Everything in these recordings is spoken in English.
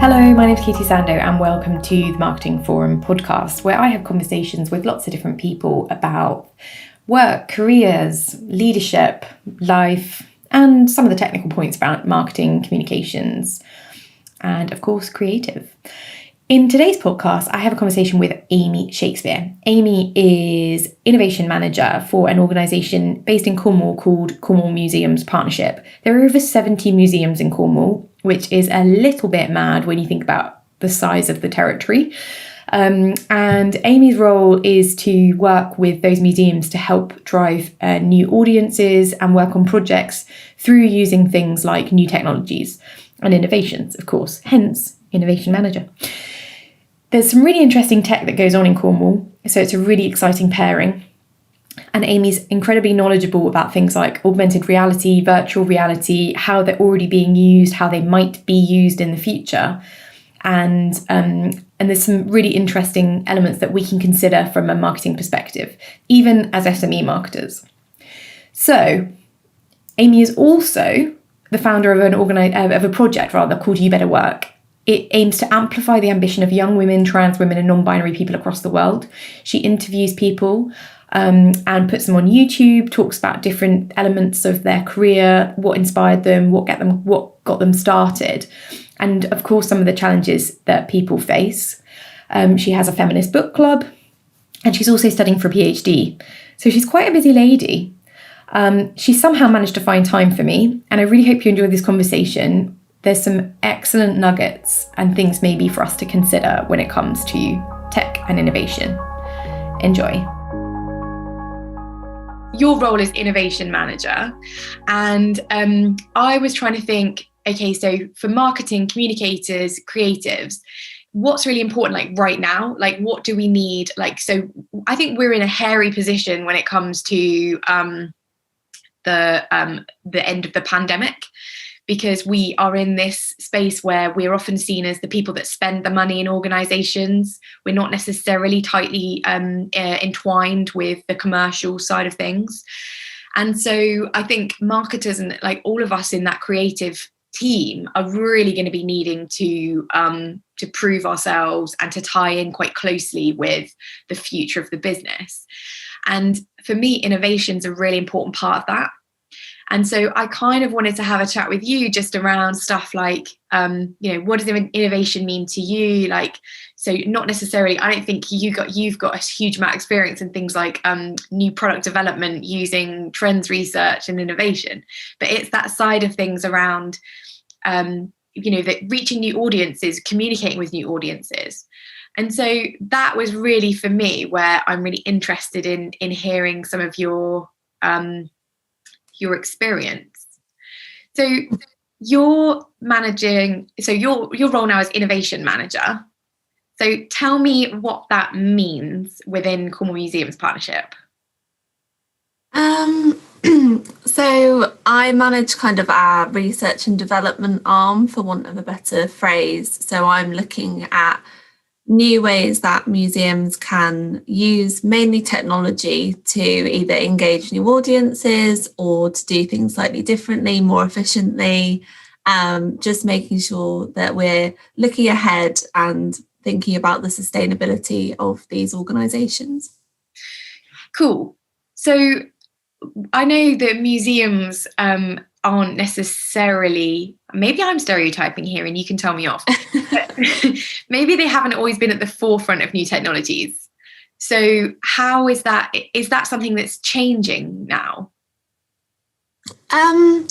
Hello, my name is Katie Sando and welcome to the Marketing Forum podcast, where I have conversations with lots of different people about work, careers, leadership, life, and some of the technical points about marketing, communications, and of course, creative. In today's podcast, I have a conversation with Amy Shakespeare. Amy is Innovation Manager for an organisation based in Cornwall called Cornwall Museums Partnership. There are over 70 museums in Cornwall, which is a little bit mad when you think about the size of the territory. And Amy's role is to work with those museums to help drive new audiences and work on projects through using things like new technologies and innovations, of course, hence Innovation Manager. There's some really interesting tech that goes on in Cornwall, so it's a really exciting pairing. And Amy's incredibly knowledgeable about things like augmented reality, virtual reality, how they're already being used, how they might be used in the future. And there's some really interesting elements that we can consider from a marketing perspective, even as SME marketers. So Amy is also the founder of a project called You Better Work. It aims to amplify the ambition of young women, trans women, and non-binary people across the world. She interviews people and puts them on YouTube, talks about different elements of their career, what inspired them, what got them started, and of course some of the challenges that people face. She has a feminist book club, and she's also studying for a PhD. So she's quite a busy lady. She somehow managed to find time for me, and I really hope you enjoy this conversation. There's some excellent nuggets and things maybe for us to consider when it comes to tech and innovation. Enjoy. Your role is Innovation Manager, and I was trying to think, okay, so for marketing, communicators, creatives, what's really important, like right now, like what do we need? Like, so I think we're in a hairy position when it comes to the end of the pandemic, because we are in this space where we're often seen as the people that spend the money in organisations. We're not necessarily tightly entwined with the commercial side of things. And so I think marketers and like all of us in that creative team are really going to be needing to prove ourselves and to tie in quite closely with the future of the business. And for me, innovation's a really important part of that. And so I kind of wanted to have a chat with you just around stuff like, what does innovation mean to you? Like, so not necessarily, I don't think you've got a huge amount of experience in things like new product development using trends research and innovation, but it's that side of things around, that reaching new audiences, communicating with new audiences. And so that was really for me where I'm really interested in hearing some of your experience. So you're managing, so your role now is Innovation Manager. So tell me what that means within Cornwall Museums Partnership. So I manage kind of our research and development arm, for want of a better phrase. So I'm looking at new ways that museums can use mainly technology to either engage new audiences or to do things slightly differently, more efficiently, just making sure that we're looking ahead and thinking about the sustainability of these organisations. Cool. So I know that museums aren't necessarily, maybe I'm stereotyping here and you can tell me off, but maybe they haven't always been at the forefront of new technologies. So how is that something that's changing now? I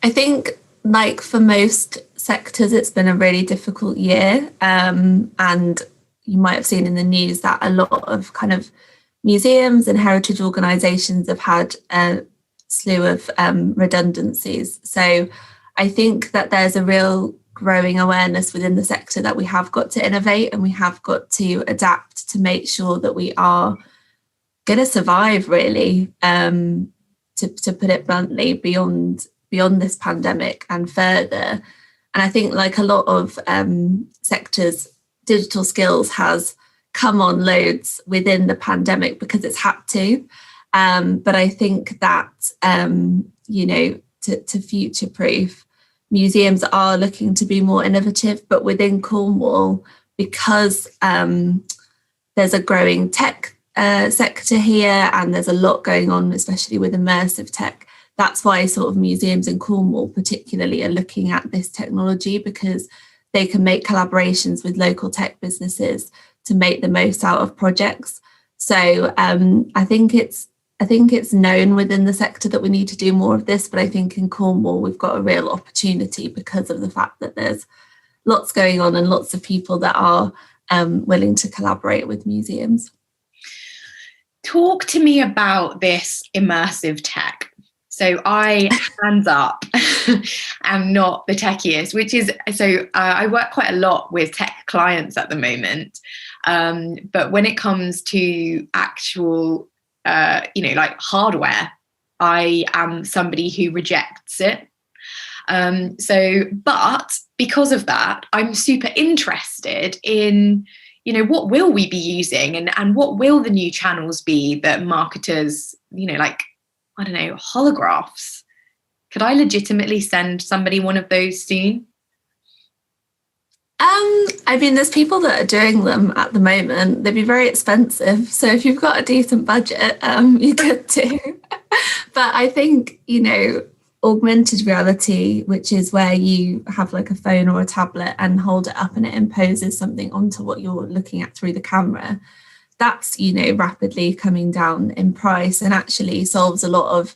think like for most sectors, it's been a really difficult year. And you might have seen in the news that a lot of kind of museums and heritage organisations have had a slew of redundancies. So I think that there's a real growing awareness within the sector that we have got to innovate and we have got to adapt to make sure that we are going to survive, really, to put it bluntly, beyond this pandemic and further. And I think like a lot of sectors, digital skills has come on loads within the pandemic because it's had to. But I think that, to future-proof, museums are looking to be more innovative, but within Cornwall, because there's a growing tech sector here, and there's a lot going on, especially with immersive tech. That's why sort of museums in Cornwall particularly are looking at this technology, because they can make collaborations with local tech businesses to make the most out of projects. So I think it's known within the sector that we need to do more of this, but I think in Cornwall we've got a real opportunity because of the fact that there's lots going on and lots of people that are willing to collaborate with museums. Talk to me about this immersive tech. So I, hands up, am not the techiest, which is, so I work quite a lot with tech clients at the moment. But when it comes to actual, like hardware, I am somebody who rejects it. But because of that, I'm super interested in, what will we be using and what will the new channels be that marketers, like, I don't know, holographs. Could I legitimately send somebody one of those soon? I mean, there's people that are doing them at the moment. They'd be very expensive. So if you've got a decent budget, you could too. But I think, augmented reality, which is where you have like a phone or a tablet and hold it up and it imposes something onto what you're looking at through the camera, that's, rapidly coming down in price and actually solves a lot of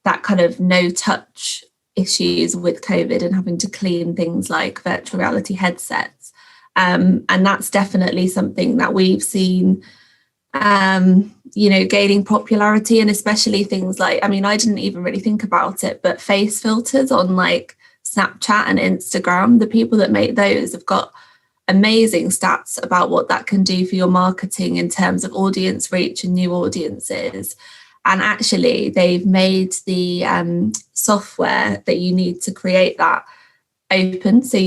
that kind of no touch issues with COVID and having to clean things like virtual reality headsets. And that's definitely something that we've seen, gaining popularity, and especially things like, I didn't even really think about it, but face filters on like Snapchat and Instagram, the people that make those have got amazing stats about what that can do for your marketing in terms of audience reach and new audiences. And actually, they've made the software that you need to create that open, so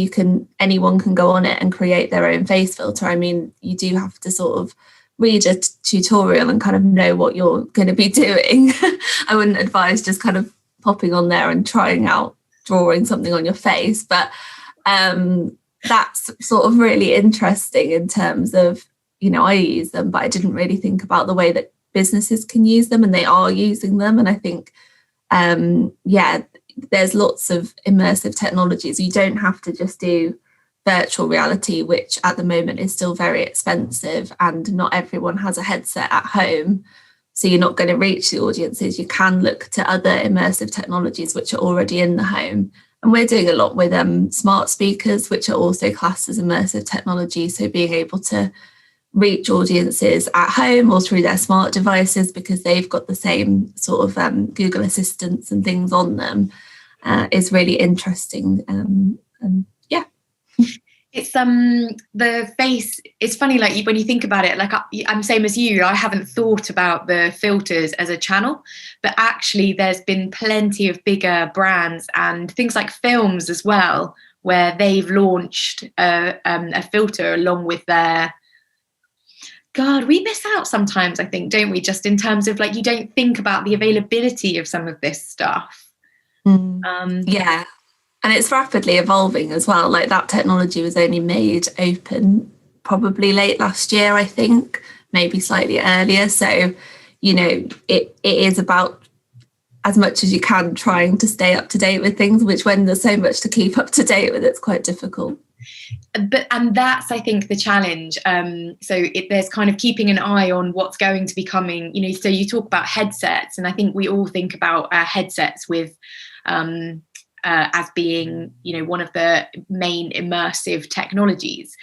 anyone can go on it and create their own face filter. You do have to sort of read a tutorial and kind of know what you're going to be doing. I wouldn't advise just kind of popping on there and trying out drawing something on your face, but that's sort of really interesting in terms of, I use them, but I didn't really think about the way that businesses can use them, and they are using them. And I think, there's lots of immersive technologies. You don't have to just do virtual reality, which at the moment is still very expensive, and not everyone has a headset at home. So you're not going to reach the audiences. You can look to other immersive technologies which are already in the home. And we're doing a lot with smart speakers, which are also classed as immersive technology. So being able to reach audiences at home or through their smart devices, because they've got the same sort of Google Assistants and things on them, is really interesting. It's the face. It's funny, like when you think about it, like I'm same as you. I haven't thought about the filters as a channel, but actually there's been plenty of bigger brands and things like films as well, where they've launched a filter along with their. God, we miss out sometimes, I think, don't we? Just in terms of like, you don't think about the availability of some of this stuff. Yeah. And it's rapidly evolving as well. Like that technology was only made open probably late last year, I think, maybe slightly earlier. So, it is about, as much as you can, trying to stay up to date with things, which when there's so much to keep up to date with, it's quite difficult. And that's, I think, the challenge. There's kind of keeping an eye on what's going to be coming. So you talk about headsets, and I think we all think about headsets with as being, one of the main immersive technologies.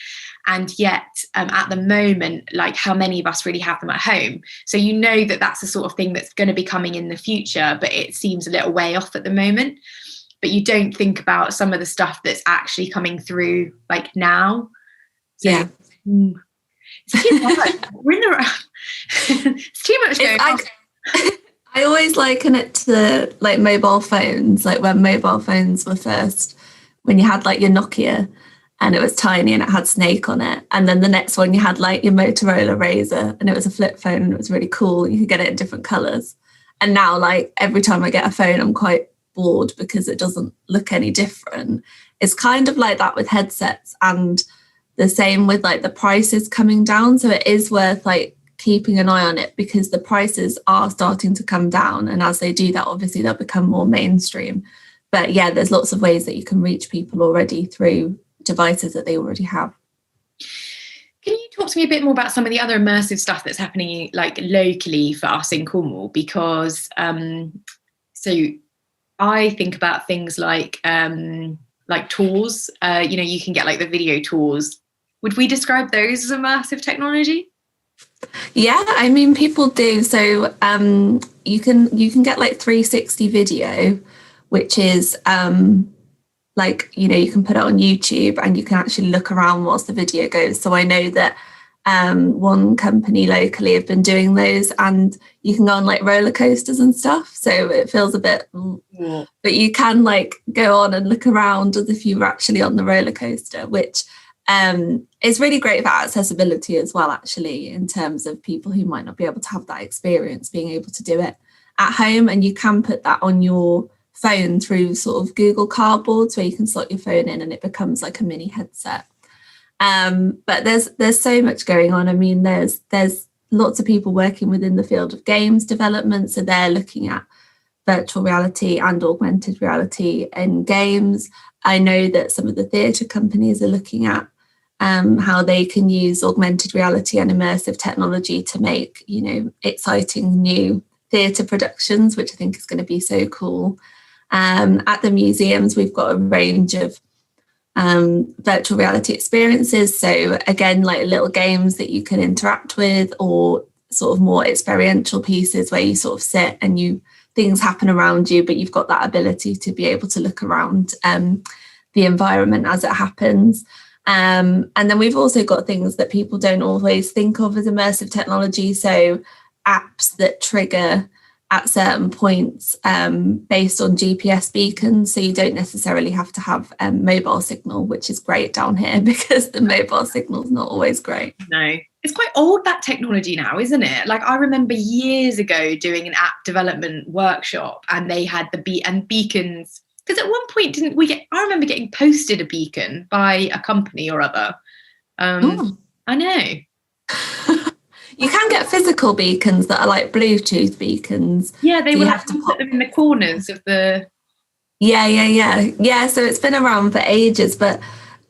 And yet, at the moment, like how many of us really have them at home? So that's the sort of thing that's going to be coming in the future, but it seems a little way off at the moment. But you don't think about some of the stuff that's actually coming through like now. So, yeah. It's too much. We're in the it's too much going on. I always liken it to like mobile phones, like when mobile phones were first, when you had like your Nokia and it was tiny and it had Snake on it. And then the next one you had like your Motorola Razr and it was a flip phone and it was really cool. You could get it in different colours. And now like every time I get a phone, I'm quite bored because it doesn't look any different. It's kind of like that with headsets, and the same with like the prices coming down. So it is worth like keeping an eye on it, because the prices are starting to come down, and as they do that, obviously they'll become more mainstream. But yeah, there's lots of ways that you can reach people already through devices that they already have. Can you talk to me a bit more about some of the other immersive stuff that's happening like locally for us in Cornwall? Because so I think about things like tours. You can get like the video tours. Would we describe those as immersive technology? Yeah, I mean, people do. So you can get like 360 video, which is you can put it on YouTube and you can actually look around whilst the video goes. So I know that one company locally have been doing those, and you can go on like roller coasters and stuff. So it feels a bit, but you can like go on and look around as if you were actually on the roller coaster, which is really great for accessibility as well, actually, in terms of people who might not be able to have that experience, being able to do it at home. And you can put that on your phone through sort of Google Cardboard, where you can slot your phone in and it becomes like a mini headset. But there's so much going on. I mean, there's lots of people working within the field of games development, so they're looking at virtual reality and augmented reality in games. I know that some of the theatre companies are looking at how they can use augmented reality and immersive technology to make, exciting new theatre productions, which I think is going to be so cool. At the museums, we've got a range of virtual reality experiences. So again, like little games that you can interact with, or sort of more experiential pieces where you sort of sit and things happen around you, but you've got that ability to be able to look around the environment as it happens. And then we've also got things that people don't always think of as immersive technology. So apps that trigger at certain points based on GPS beacons. So you don't necessarily have to have mobile signal, which is great down here because the mobile signal is not always great. No, it's quite old, that technology now, isn't it? Like I remember years ago doing an app development workshop, and they had the beacons. Because at one point, I remember getting posted a beacon by a company or other. I know. You can get physical beacons that are like Bluetooth beacons. Yeah, they will have to put them in the corners of the... Yeah, so it's been around for ages, but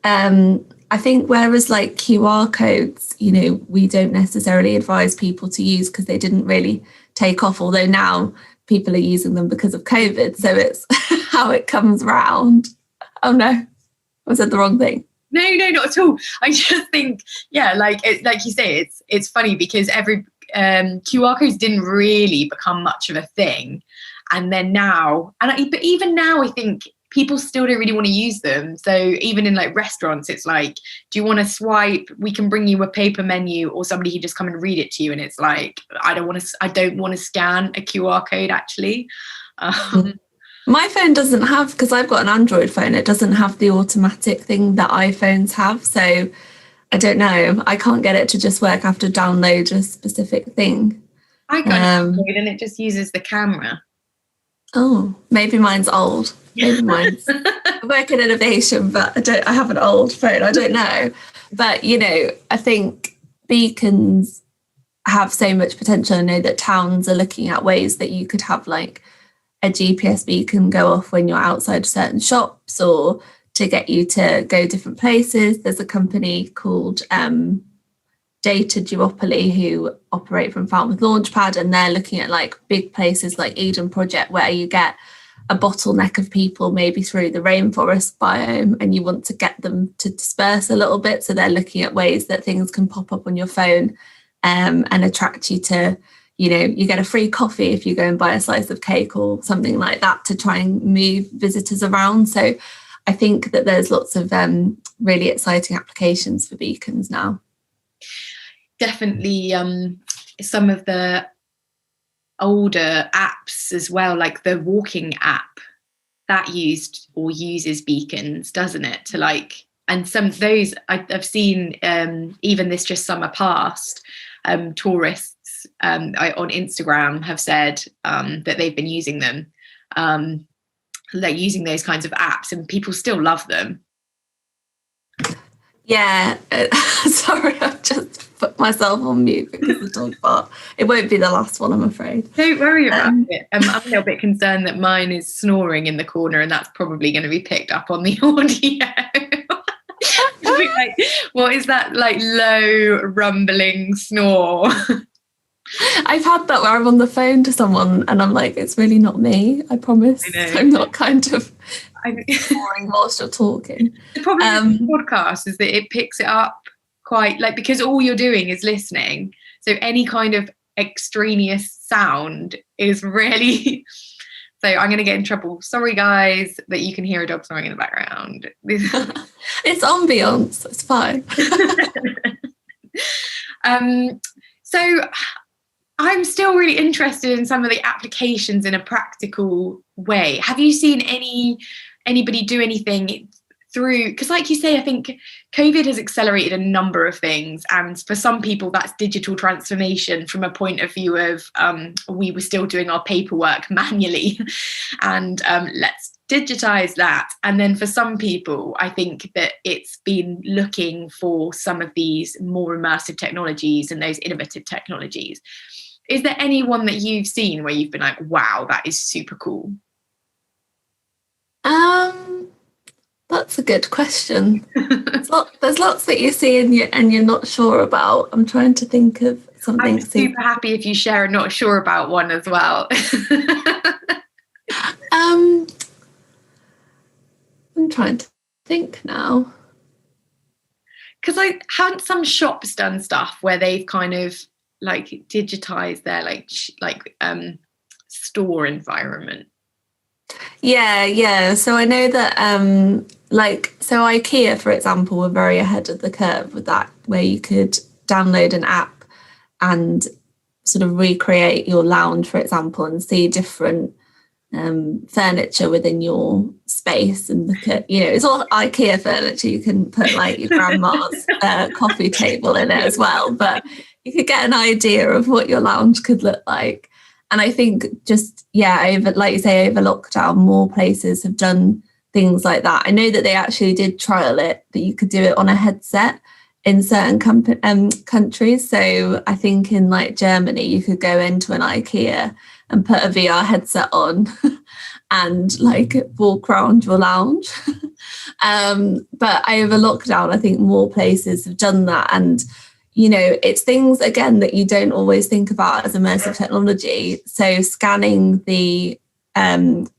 I think whereas like QR codes, we don't necessarily advise people to use because they didn't really take off, although now people are using them because of COVID. So it's how it comes round. Oh no, I said the wrong thing. No, not at all. I just think, like you say, it's funny because every QR codes didn't really become much of a thing, and then now, but even now, I think people still don't really want to use them. So even in like restaurants, it's like, do you want to swipe? We can bring you a paper menu, or somebody can just come and read it to you, and it's like, I don't want to scan a QR code actually. My phone doesn't have, because I've got an Android phone, it doesn't have the automatic thing that iPhones have. So I don't know. I can't get it to just work. I have to download a specific thing. I got an Android and it just uses the camera. Oh, maybe mine's old. Maybe mine's I work in innovation, but I have an old phone. I don't know. But, I think beacons have so much potential. I know that towns are looking at ways that you could have like a GPS beacon go off when you're outside certain shops, or to get you to go different places. There's a company called Data Duopoly who operate from Falmouth Launchpad, and they're looking at like big places like Eden Project, where you get a bottleneck of people maybe through the rainforest biome, and you want to get them to disperse a little bit. So they're looking at ways that things can pop up on your phone and attract you to, you get a free coffee if you go and buy a slice of cake or something like that, to try and move visitors around. So I think that there's lots of really exciting applications for beacons now. Definitely some of the older apps as well, like the walking app that uses beacons, doesn't it? To like, and some of those I've seen even this just summer past, tourists on Instagram have said that they've been using them. like using those kinds of apps, and people still love them. Yeah, sorry, I've just put myself on mute because the dog barked. It won't be the last one, I'm afraid. Don't worry about it. I'm a little bit concerned that mine is snoring in the corner, and that's probably going to be picked up on the audio. Like, what is that, like, low rumbling snore? I've had that where I'm on the phone to someone and I'm like, it's really not me, I promise. I'm not kind of snoring whilst you're talking. The problem with the podcast is that it picks it up quite, like, because all you're doing is listening. So any kind of extraneous sound is really... So I'm going to get in trouble. Sorry, guys, that you can hear a dog snoring in the background. It's ambience. It's fine. So I'm still really interested in some of the applications in a practical way. Have you seen anybody do anything through, because like you say, I think COVID has accelerated a number of things, and for some people that's digital transformation from a point of view of we were still doing our paperwork manually and let's digitize that. And then for some people, I think that it's been looking for some of these more immersive technologies and those innovative technologies. Is there anyone that you've seen where you've been like, wow, that is super cool? That's a good question. There's lots that you see and you're not sure about. I'm trying to think of something. I'm super happy if you share a not sure about one as well. I'm trying to think now. Because like, haven't some shops done stuff where they've kind of like digitized their store environment? Yeah. So I know that so IKEA, for example, were very ahead of the curve with that, where you could download an app and sort of recreate your lounge, for example, and see different furniture within your space, and look at, it's all IKEA furniture. You can put like your grandma's coffee table in it as well, but you could get an idea of what your lounge could look like. And I think over lockdown, more places have done things like that. I know that they actually did trial it, that you could do it on a headset in certain countries. So I think in like Germany, you could go into an IKEA and put a VR headset on and like walk around your lounge. But over lockdown, I think more places have done that. And it's things, again, that you don't always think about as immersive technology. So scanning the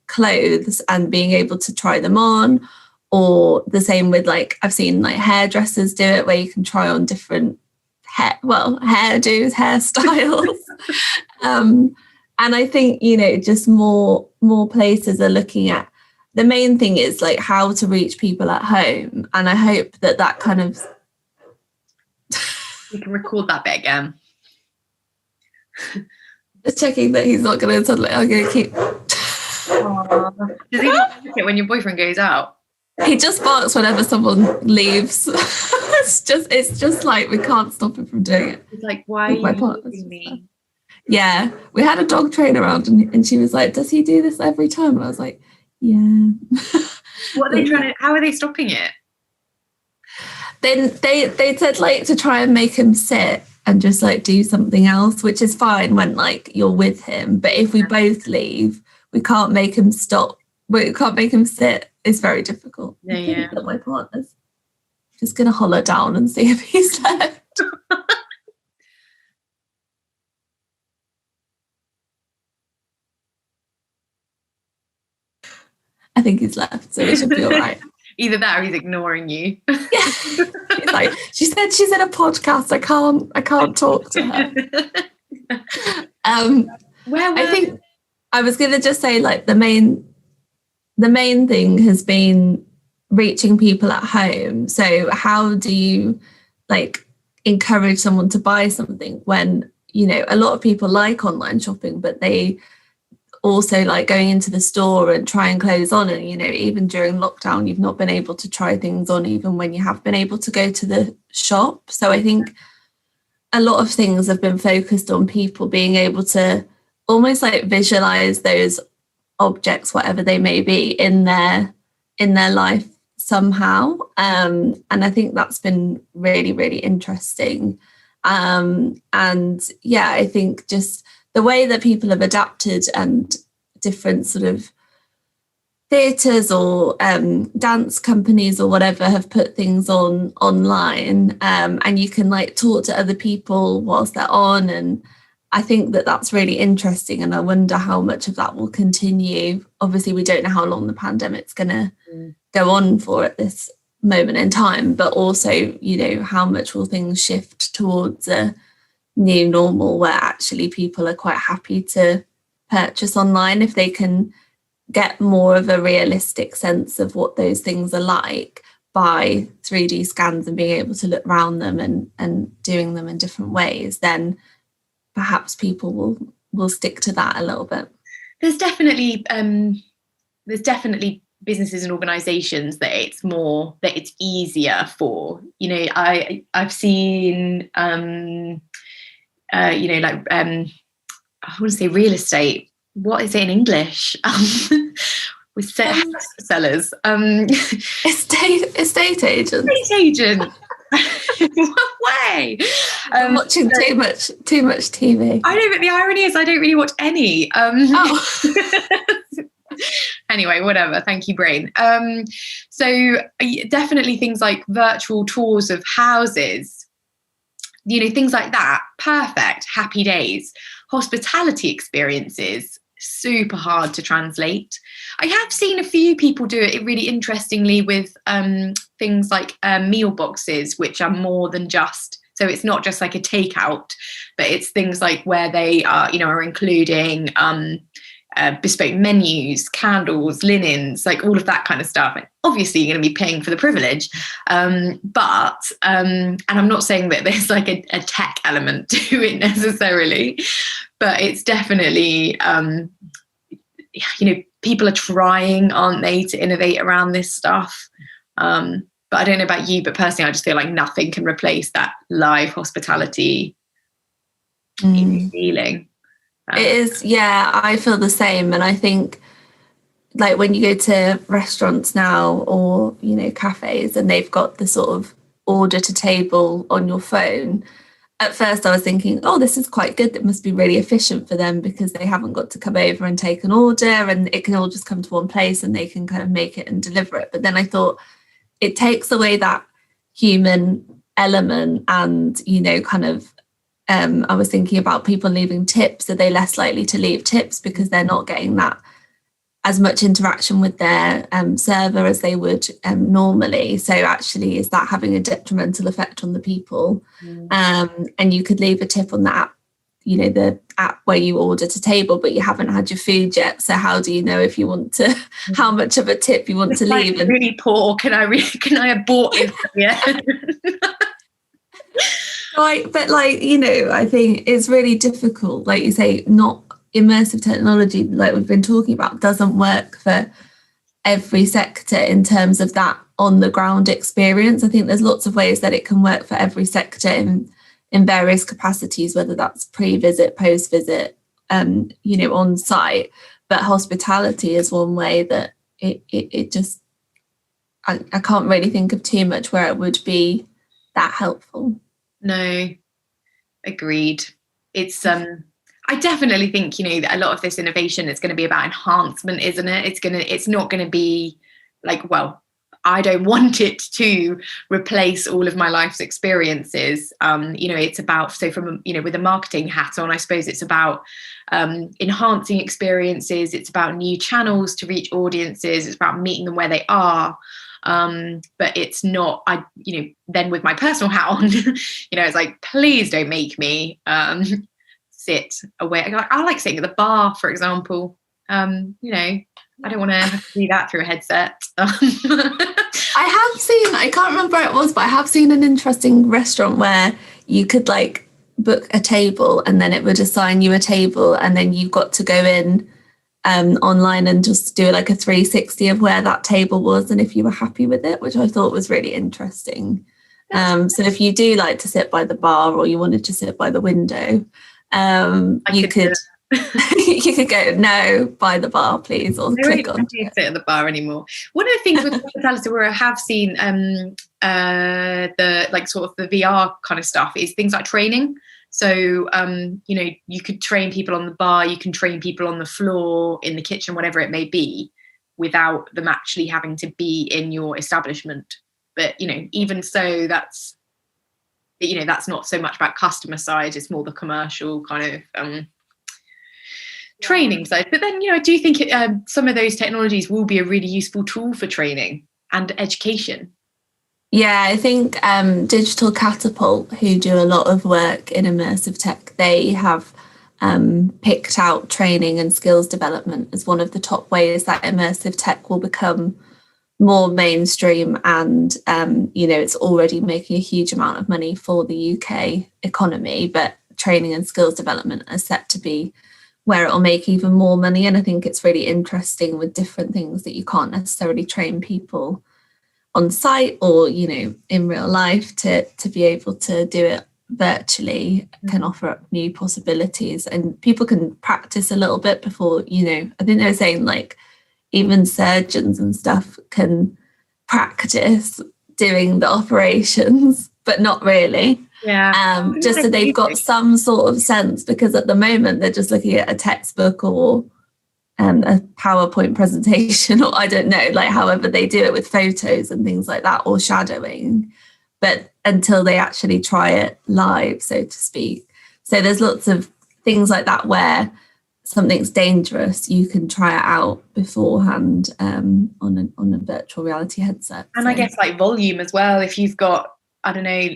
clothes and being able to try them on, or the same with, like, I've seen like hairdressers do it, where you can try on different hairdos, hairstyles. And I think, just more places are looking at, the main thing is like how to reach people at home. And I hope that kind of... You can record that bit again. Just checking that he's not going to suddenly... I'm going to keep... Does he like it when your boyfriend goes out? He just barks whenever someone leaves. It's just like we can't stop him from doing it. He's like, why are you leaving me? Yeah, we had a dog trainer around, and she was like, does he do this every time? And I was like, yeah. What are they how are they stopping it? Then they said like to try and make him sit and just like do something else, which is fine when like you're with him. But if we both leave, we can't make him stop. We can't make him sit. It's very difficult. Yeah. That my partner's just gonna holler down and see if he's left. I think he's left, so it should be all right. Either that or he's ignoring you. Yeah. He's like, she said she's in a podcast. I can't talk to her. I think I was going to just say, like, the main thing has been reaching people at home. So how do you like encourage someone to buy something when, a lot of people like online shopping, but they also like going into the store and trying clothes on, and even during lockdown you've not been able to try things on even when you have been able to go to the shop. So I think a lot of things have been focused on people being able to almost like visualize those objects, whatever they may be, in their life somehow. And I think that's been really, really interesting. And yeah, I think just the way that people have adapted, and different sort of theatres or dance companies or whatever have put things online, and you can like talk to other people whilst they're on. And I think that that's really interesting, and I wonder how much of that will continue. Obviously, we don't know how long the pandemic's going to go on for at this moment in time, but also, you know, how much will things shift towards a new normal where actually people are quite happy to purchase online if they can get more of a realistic sense of what those things are like by 3D scans and being able to look around them and doing them in different ways. Then perhaps people will stick to that a little bit. There's definitely businesses and organizations that it's easier for. You know, I've seen you know, like I want to say real estate. What is it in English? With sellers. Estate agents. Estate agent. What way? I'm watching too much TV. I know, but the irony is I don't really watch any. Anyway, whatever. Thank you, brain. So definitely things like virtual tours of houses, you know, things like that. Perfect. Happy days. Hospitality experiences, super hard to translate. I have seen a few people do it really interestingly with things like meal boxes, which are more than just, so it's not just like a takeout, but it's things like where they are, you know, are including bespoke menus, candles, linens, like all of that kind of stuff. And obviously you're going to be paying for the privilege, but and I'm not saying that there's like a tech element to it necessarily, but it's definitely you know, people are trying, aren't they, to innovate around this stuff. But I don't know about you, but personally I just feel like nothing can replace that live hospitality feeling. It is, yeah, I feel the same. And I think like when you go to restaurants now, or, you know, cafes, and they've got the sort of order to table on your phone, at first I was thinking, oh, this is quite good. It must be really efficient for them because they haven't got to come over and take an order, and it can all just come to one place and they can kind of make it and deliver it. But then I thought it takes away that human element, and, you know, kind of I was thinking about people leaving tips. Are they less likely to leave tips because they're not getting that as much interaction with their server as they would normally? So actually, is that having a detrimental effect on the people? And you could leave a tip on the app, you know, the app where you order to table, but you haven't had your food yet. So how do you know if you want to, how much of a tip you want to leave? Like really poor. Can I abort it? Yeah. Right, but like, you know, I think it's really difficult. Like you say, not immersive technology, like we've been talking about, doesn't work for every sector in terms of that on the ground experience. I think there's lots of ways that it can work for every sector in various capacities, whether that's pre-visit, post-visit, you know, on site. But hospitality is one way that it just, I can't really think of too much where it would be that helpful. No, agreed. It's I definitely think, you know, that a lot of this innovation is going to be about enhancement, isn't it? It's not going to be like, well, I don't want it to replace all of my life's experiences. You know, it's about, so from, you know, with a marketing hat on, I suppose it's about enhancing experiences. It's about new channels to reach audiences. It's about meeting them where they are. But it's not, you know, then with my personal hat on, you know, it's like, please don't make me sit away. I like sitting at the bar, for example. You know, I don't want to have to do that through a headset. I have seen, I can't remember where it was, but I have seen an interesting restaurant where you could like book a table and then it would assign you a table, and then you got to go in online and just do like a 360 of where that table was and if you were happy with it, which I thought was really interesting. So if you do like to sit by the bar, or you wanted to sit by the window, you could You could go, no, by the bar, please, or click on it. Sit at the bar anymore. One of the things with hospitality where I have seen the like sort of the VR kind of stuff is things like training. So you could train people on the bar, you can train people on the floor, in the kitchen, whatever it may be, without them actually having to be in your establishment. But even so, that's not so much about customer side, it's more the commercial kind of training side. But then I do think some of those technologies will be a really useful tool for training and education. Yeah, I think Digital Catapult, who do a lot of work in immersive tech, they have picked out training and skills development as one of the top ways that immersive tech will become more mainstream, and it's already making a huge amount of money for the UK economy, but training and skills development are set to be where it'll make even more money. And I think it's really interesting with different things that you can't necessarily train people on site or in real life to be able to do it virtually can offer up new possibilities, and people can practice a little bit before I think they were saying like even surgeons and stuff can practice doing the operations, but not really. Just so they've got some sort of sense, because at the moment they're just looking at a textbook or a PowerPoint presentation, or I don't know, like however they do it with photos and things like that, or shadowing, but until they actually try it live, so to speak. So there's lots of things like that where something's dangerous, you can try it out beforehand on a virtual reality headset. And I guess like volume as well. If you've got, I don't know, are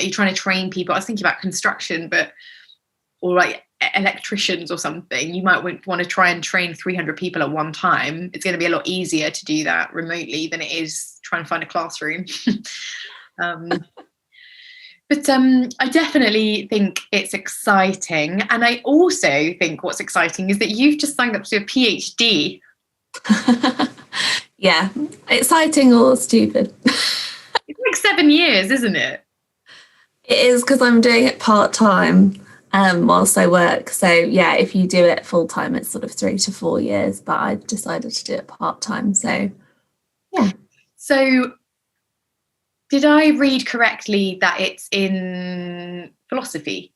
you trying to train people? I was thinking about construction, or like electricians or something. You might want to try and train 300 people at one time. It's going to be a lot easier to do that remotely than it is trying to find a classroom. But I definitely think it's exciting. And I also think what's exciting is that you've just signed up to a PhD. Yeah, exciting or stupid. It's like 7 years, isn't it? It is, because I'm doing it part-time whilst I work. So yeah, if you do it full-time, it's sort of 3 to 4 years, but I've decided to do it part-time. So yeah. So did I read correctly that it's in philosophy?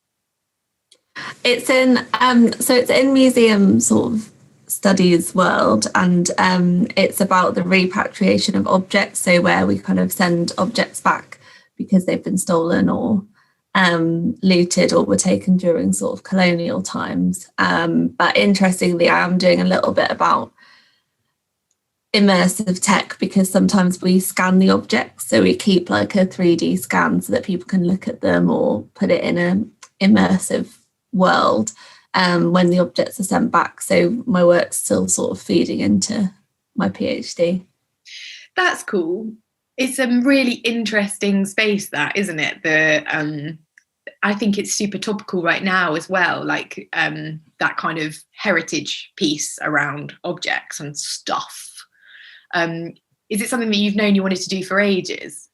It's in it's in museum sort of studies world, and it's about the repatriation of objects, so where we kind of send objects back because they've been stolen or looted or were taken during sort of colonial times. But interestingly, I am doing a little bit about immersive tech, because sometimes we scan the objects, so we keep like a 3D scan so that people can look at them or put it in an immersive world when the objects are sent back. So my work's still sort of feeding into my PhD. That's cool. It's a really interesting space, that, isn't it? I think it's super topical right now as well, like that kind of heritage piece around objects and stuff. Is it something that you've known you wanted to do for ages?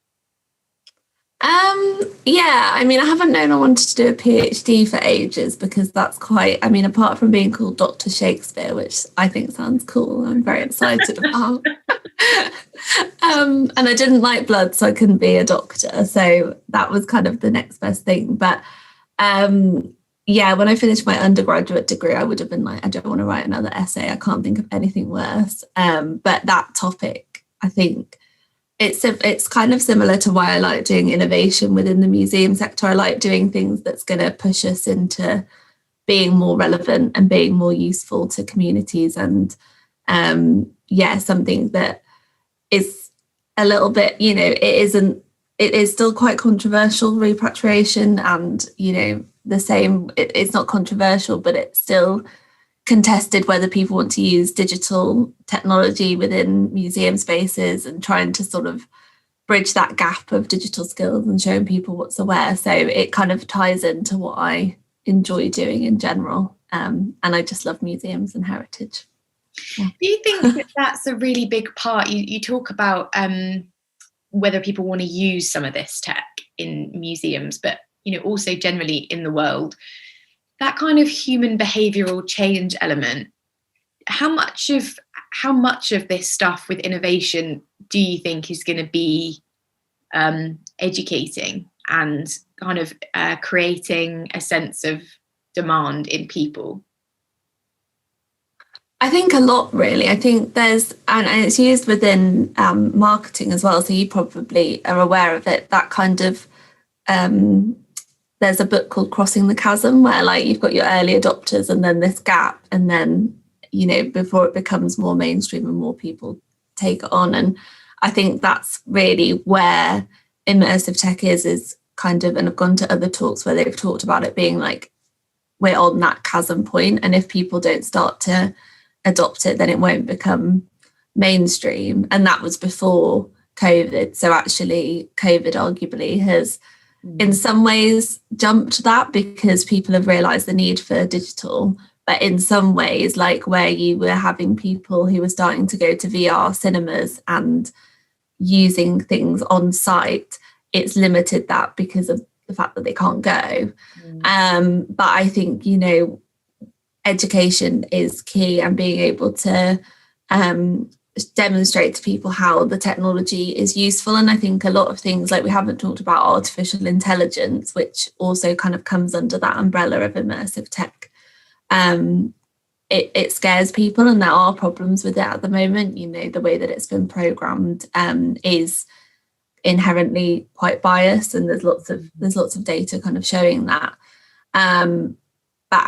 Yeah, I mean, I haven't known I wanted to do a PhD for ages, because that's quite, I mean, apart from being called Dr. Shakespeare, which I think sounds cool, I'm very excited about. And I didn't like blood, so I couldn't be a doctor. So that was kind of the next best thing. But yeah, when I finished my undergraduate degree, I would have been like, I don't want to write another essay. I can't think of anything worse. But that topic, I think it's kind of similar to why I like doing innovation within the museum sector. I like doing things that's going to push us into being more relevant and being more useful to communities. And yeah, something that is a little bit, it is still quite controversial, repatriation, and, the same, it's not controversial, but it's still contested whether people want to use digital technology within museum spaces, and trying to sort of bridge that gap of digital skills and showing people what's aware. So it kind of ties into what I enjoy doing in general. And I just love museums and heritage. Yeah. Do you think that that's a really big part? You talk about whether people want to use some of this tech in museums, but also generally in the world. that kind of human behavioural change element, how much of this stuff with innovation do you think is going to be educating and kind of creating a sense of demand in people? I think a lot, really. I think there's, and it's used within marketing as well, so you probably are aware of it, that kind of, there's a book called Crossing the Chasm, where like you've got your early adopters and then this gap, and then, you know, before it becomes more mainstream and more people take it on. And I think that's really where immersive tech is kind of, and I've gone to other talks where they've talked about it being like, we're on that chasm point, and if people don't start to adopt it, then it won't become mainstream. And that was before COVID. So actually COVID arguably has in some ways jumped that, because people have realized the need for digital. But in some ways, like where you were having people who were starting to go to VR cinemas and using things on site, it's limited that because of the fact that they can't go. But I think, you know, education is key, and being able to demonstrate to people how the technology is useful. And I think a lot of things, like we haven't talked about artificial intelligence, which also kind of comes under that umbrella of immersive tech. It scares people, and there are problems with it at the moment. You know, the way that it's been programmed is inherently quite biased, and there's lots of data kind of showing that. But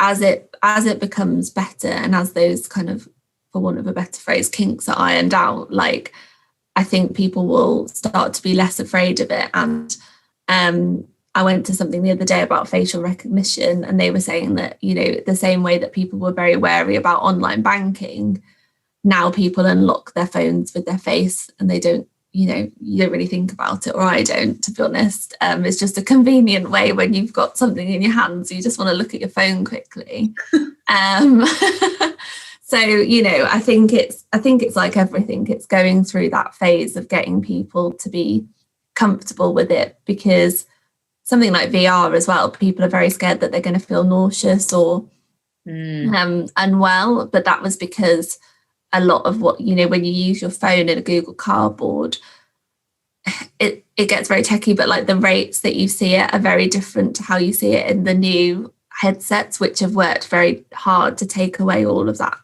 as it becomes better, and as those kind of, for want of a better phrase, kinks are ironed out, like I think people will start to be less afraid of it. And I went to something the other day about facial recognition, and they were saying that, you know, the same way that people were very wary about online banking, now people unlock their phones with their face, and they don't, you know, you don't really think about it, or I don't, to be honest. It's just a convenient way when you've got something in your hands, you just want to look at your phone quickly. So, you know, I think it's like everything, it's going through that phase of getting people to be comfortable with it, because something like VR as well, people are very scared that they're going to feel nauseous or unwell, but that was because a lot of what, you know, when you use your phone in a Google Cardboard, it gets very techy, but like the rates that you see it are very different to how you see it in the new headsets, which have worked very hard to take away all of that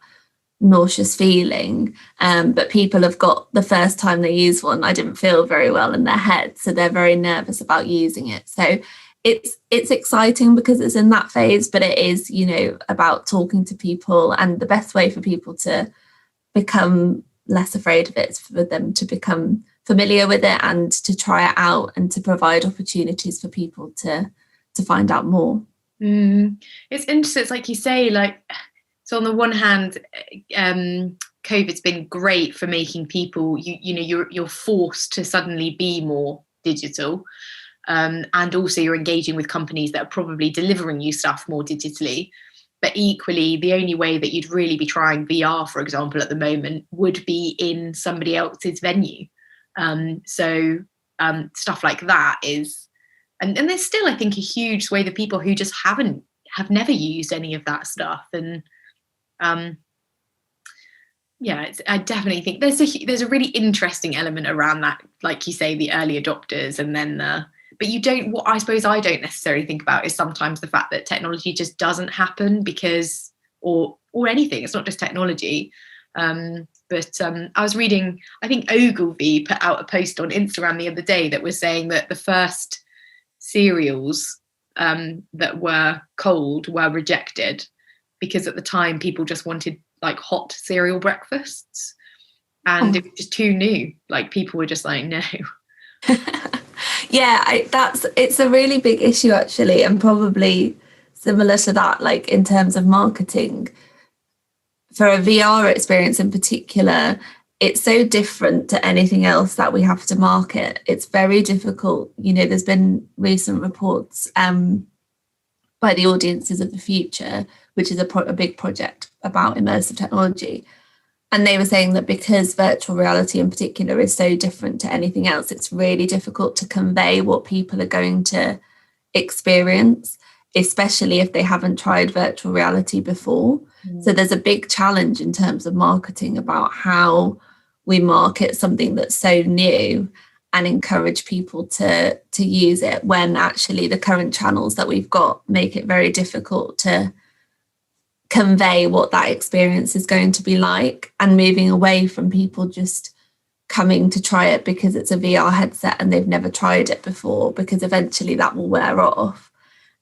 nauseous feeling. But people have got, the first time they use one, I didn't feel very well in their head, so they're very nervous about using it. So it's exciting because it's in that phase, but it is, you know, about talking to people, and the best way for people to become less afraid of it is for them to become familiar with it and to try it out, and to provide opportunities for people to find out more. It's interesting. It's like you say, like, so on the one hand, COVID's been great for making people, you know, you're forced to suddenly be more digital, and also you're engaging with companies that are probably delivering you stuff more digitally. But equally, the only way that you'd really be trying VR, for example, at the moment would be in somebody else's venue. So stuff like that is, and there's still, I think, a huge swathe of people who just have never used any of that stuff. And I definitely think there's a really interesting element around that, like you say, the early adopters, and then but you don't, what I suppose I don't necessarily think about is sometimes the fact that technology just doesn't happen because, or anything, it's not just technology. But I was reading, I think Ogilvy put out a post on Instagram the other day that was saying that the first cereals that were cold were rejected because at the time people just wanted like hot cereal breakfasts, and it was just too new. Like people were just like, no. Yeah, it's a really big issue actually, and probably similar to that, like in terms of marketing. For a VR experience in particular, it's so different to anything else that we have to market. It's very difficult. You know, there's been recent reports by the Audiences of the Future, which is a big project about immersive technology. And they were saying that because virtual reality in particular is so different to anything else, it's really difficult to convey what people are going to experience. especially if they haven't tried virtual reality before. So there's a big challenge in terms of marketing about how we market something that's so new and encourage people to use it, when actually the current channels that we've got make it very difficult to convey what that experience is going to be like, and moving away from people just coming to try it because it's a VR headset and they've never tried it before, because eventually that will wear off,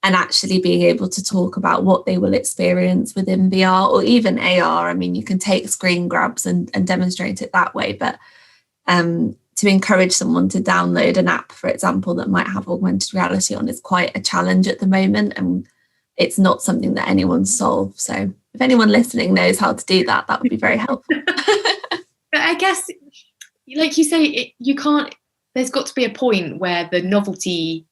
and actually being able to talk about what they will experience within VR or even AR. I mean, you can take screen grabs and demonstrate it that way, but to encourage someone to download an app, for example, that might have augmented reality on is quite a challenge at the moment, and it's not something that anyone's solved. So if anyone listening knows how to do that, that would be very helpful. But I guess, like you say, you can't, there's got to be a point where the novelty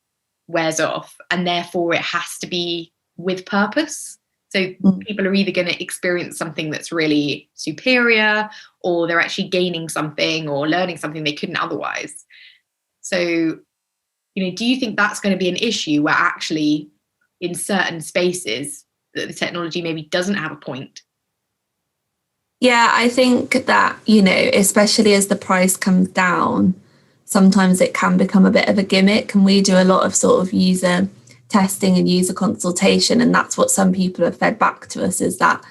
wears off, and therefore it has to be with purpose. So people are either going to experience something that's really superior, or they're actually gaining something or learning something they couldn't otherwise. So, do you think that's going to be an issue where actually in certain spaces that the technology maybe doesn't have a point? Yeah, I think that, especially as the price comes down, sometimes it can become a bit of a gimmick. And we do a lot of sort of user testing and user consultation. And that's what some people have fed back to us, is that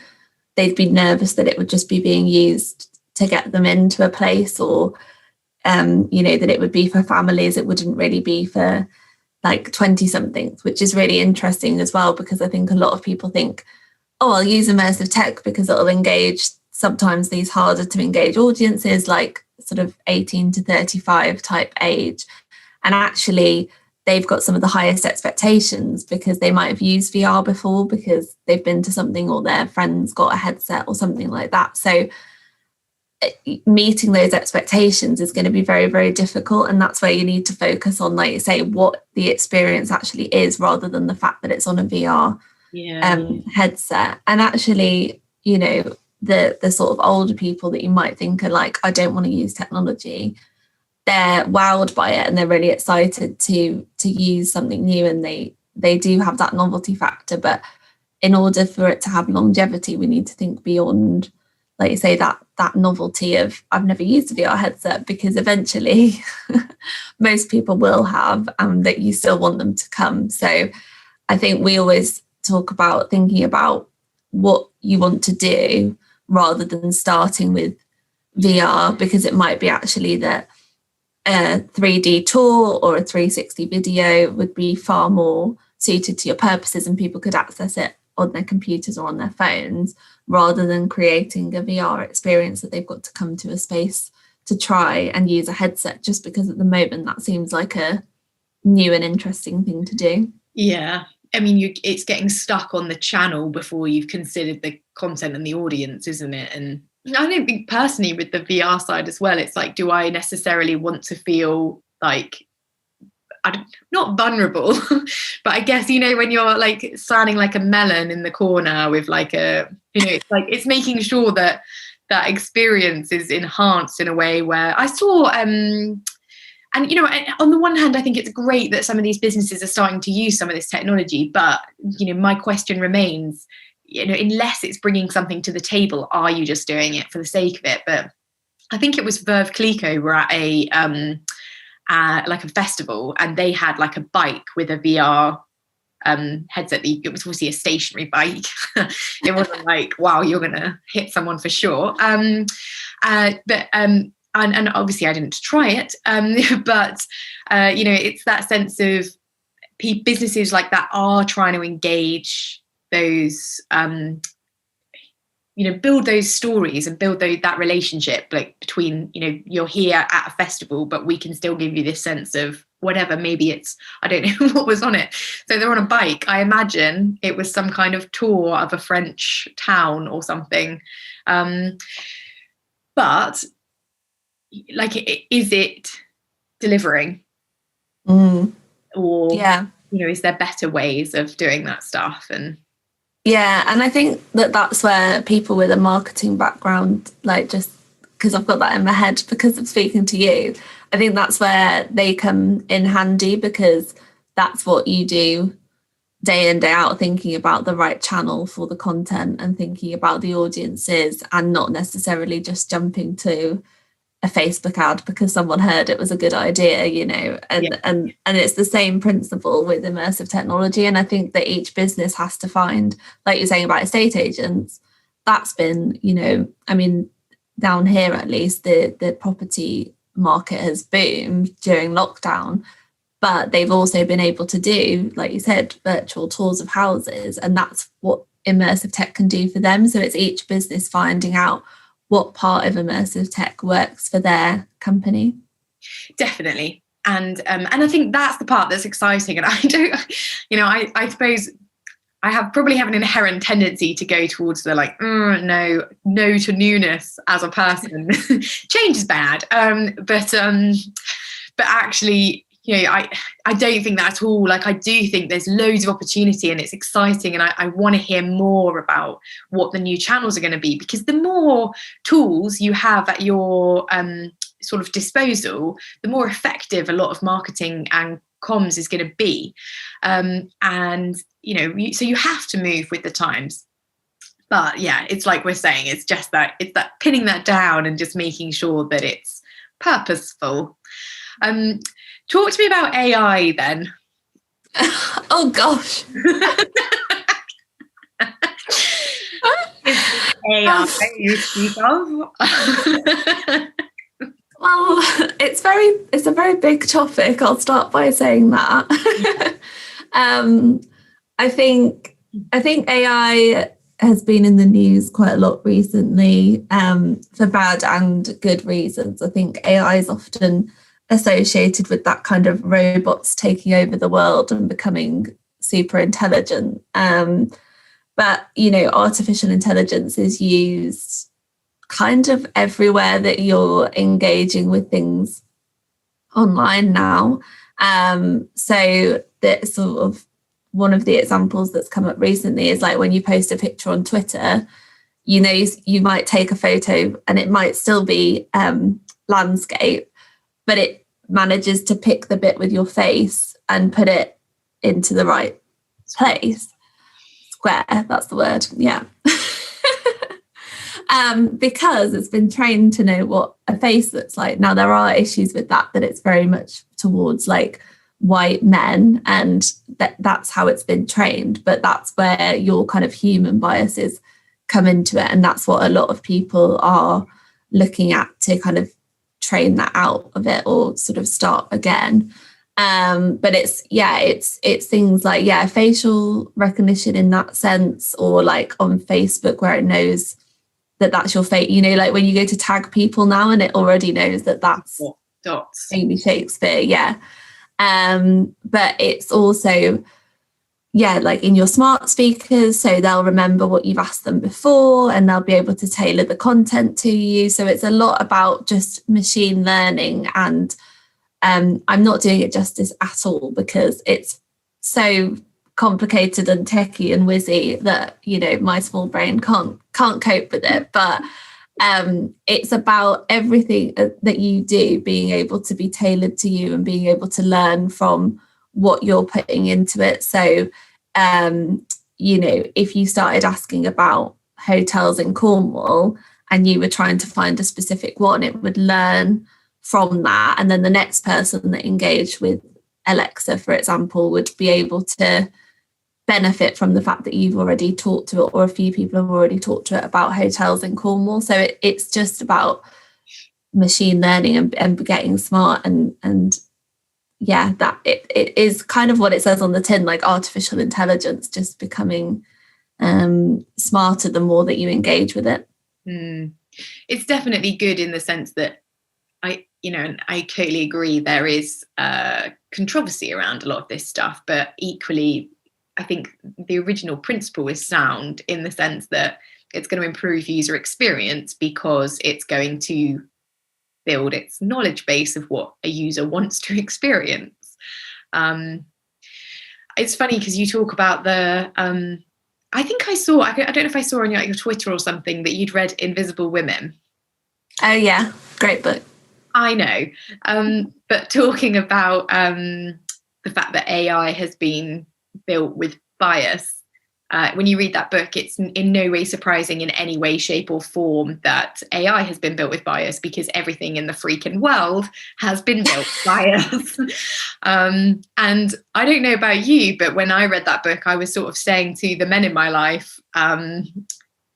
they'd be nervous that it would just be being used to get them into a place, or, that it would be for families. It wouldn't really be for like 20 somethings, which is really interesting as well, because I think a lot of people think, oh, I'll use immersive tech because it'll engage sometimes these harder to engage audiences, like sort of 18 to 35 type age. And actually, they've got some of the highest expectations because they might have used VR before because they've been to something, or their friends got a headset or something like that. So meeting those expectations is going to be very, very difficult. And that's where you need to focus on, like you say, what the experience actually is, rather than the fact that it's on a VR headset. And actually, the sort of older people that you might think are like, I don't want to use technology, they're wowed by it and they're really excited to use something new, and they do have that novelty factor. But in order for it to have longevity, we need to think beyond, like you say, that novelty of I've never used a VR headset, because eventually most people will have, and that you still want them to come. So I think we always talk about thinking about what you want to do rather than starting with VR, because it might be actually that a 3D tour or a 360 video would be far more suited to your purposes, and people could access it on their computers or on their phones, rather than creating a VR experience that they've got to come to a space to try and use a headset, just because at the moment that seems like a new and interesting thing to do. Yeah. I mean, it's getting stuck on the channel before you've considered the content and the audience, isn't it? And I don't think personally with the VR side as well, it's like, do I necessarily want to feel like, not vulnerable, but I guess, when you're like standing like a melon in the corner with like it's like, it's making sure that that experience is enhanced in a way where I saw, and on the one hand, I think it's great that some of these businesses are starting to use some of this technology, but, my question remains, unless it's bringing something to the table, are you just doing it for the sake of it? But I think it was Verve Clicquot were at like a festival, and they had like a bike with a VR headset. It was obviously a stationary bike. It wasn't like, wow, you're gonna hit someone for sure. But and obviously I didn't try it. But it's that sense of businesses like that are trying to engage those, build those stories and build that relationship, like between, you're here at a festival, but we can still give you this sense of whatever, maybe it's, I don't know what was on it. So they're on a bike. I imagine it was some kind of tour of a French town or something. But like, is it delivering? Or, is there better ways of doing that stuff? And and I think that's where people with a marketing background, like, just because I've got that in my head because of speaking to you, I think that's where they come in handy, because that's what you do day in, day out, thinking about the right channel for the content and thinking about the audiences, and not necessarily just jumping to a Facebook ad because someone heard it was a good idea, you know. And it's the same principle with immersive technology. And I think that each business has to find, like you're saying about estate agents, that's been, you know, I mean, down here at least, the property market has boomed during lockdown, but they've also been able to do, like you said, virtual tours of houses, and that's what immersive tech can do for them. So it's each business finding out what part of immersive tech works for their company. Definitely. And I think that's the part that's exciting. And I don't, you know, I suppose I probably have an inherent tendency to go towards the like, no to newness as a person. Change is bad. But actually, you know, I don't think that at all. Like, I do think there's loads of opportunity and it's exciting. And I want to hear more about what the new channels are going to be, because the more tools you have at your sort of disposal, the more effective a lot of marketing and comms is going to be. And, you know, so you have to move with the times. But yeah, it's like we're saying, it's just that, it's that pinning that down and just making sure that it's purposeful. Talk to me about AI then. Oh gosh. Is AI you speak of? Well, it's a very big topic. I'll start by saying that. I think AI has been in the news quite a lot recently, for bad and good reasons. I think AI is often associated with that kind of robots taking over the world and becoming super intelligent. But, you know, artificial intelligence is used kind of everywhere that you're engaging with things online now. So that sort of one of the examples that's come up recently is like when you post a picture on Twitter, you know, you might take a photo and it might still be landscape, but it manages to pick the bit with your face and put it into the right place. Square, that's the word. Yeah. Because it's been trained to know what a face looks like. Now, there are issues with that it's very much towards like white men, and that's how it's been trained. But that's where your kind of human biases come into it. And that's what a lot of people are looking at to kind of train that out of it or sort of start again. But it's things like, facial recognition in that sense, or like on Facebook where it knows that that's your face, you know, like when you go to tag people now and it already knows that that's dots. Amy Shakespeare. Yeah. But it's also, like in your smart speakers, so they'll remember what you've asked them before and they'll be able to tailor the content to you. So it's a lot about just machine learning, and I'm not doing it justice at all because it's so complicated and techy and whizzy that, you know, my small brain can't cope with it. But it's about everything that you do being able to be tailored to you and being able to learn from what you're putting into it. So you know, if you started asking about hotels in Cornwall and you were trying to find a specific one, it would learn from that, and then the next person that engaged with Alexa, for example, would be able to benefit from the fact that you've already talked to it, or a few people have already talked to it about hotels in Cornwall. So it's just about machine learning and getting smart, and that it is kind of what it says on the tin, like artificial intelligence, just becoming smarter the more that you engage with it. It's definitely good in the sense that I totally agree there is controversy around a lot of this stuff, but equally I think the original principle is sound in the sense that it's going to improve user experience because it's going to build its knowledge base of what a user wants to experience. It's funny because you talk about the I think I don't know if I saw on your Twitter or something that you'd read Invisible Women. Oh yeah, great book. I know, but talking about the fact that AI has been built with bias. When you read that book, it's in no way surprising in any way, shape or form that AI has been built with bias, because everything in the freaking world has been built with bias. And I don't know about you, but when I read that book, I was sort of saying to the men in my life,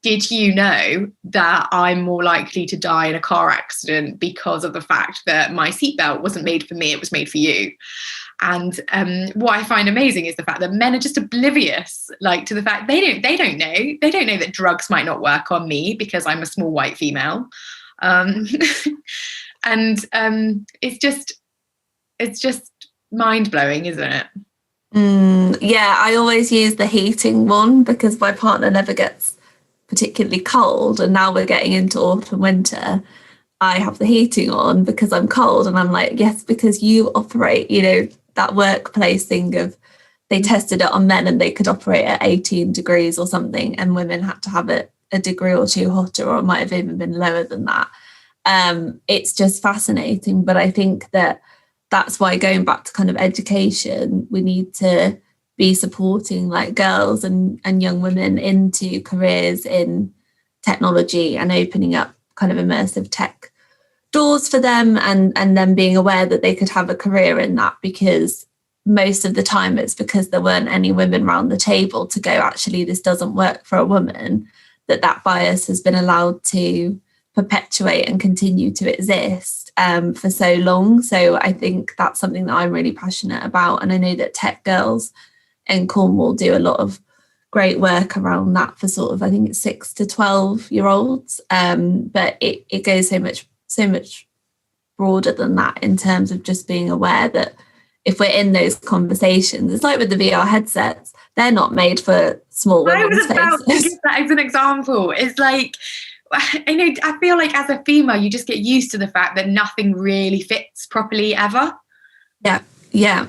did you know that I'm more likely to die in a car accident because of the fact that my seatbelt wasn't made for me, it was made for you? And what I find amazing is the fact that men are just oblivious, like, to the fact they don't know that drugs might not work on me because I'm a small white female. And it's just mind blowing, isn't it? Yeah, I always use the heating one because my partner never gets particularly cold, and now we're getting into autumn winter. I have the heating on because I'm cold, and I'm like, yes, because you operate, that workplace thing of they tested it on men and they could operate at 18 degrees or something, and women had to have it a degree or two hotter, or it might have even been lower than that. It's just fascinating. But I think that's why, going back to kind of education, we need to be supporting like girls and young women into careers in technology and opening up kind of immersive tech doors for them, and then being aware that they could have a career in that, because most of the time it's because there weren't any women around the table to go, actually, this doesn't work for a woman, that bias has been allowed to perpetuate and continue to exist for so long. So I think that's something that I'm really passionate about, and I know that tech girls in Cornwall do a lot of great work around that for sort of, I think it's 6 to 12-year-olds, but it goes so much broader than that, in terms of just being aware that if we're in those conversations, it's like with the VR headsets, they're not made for small women's faces. I was about to give that as an example. It's like, I feel like as a female, you just get used to the fact that nothing really fits properly ever. Yeah.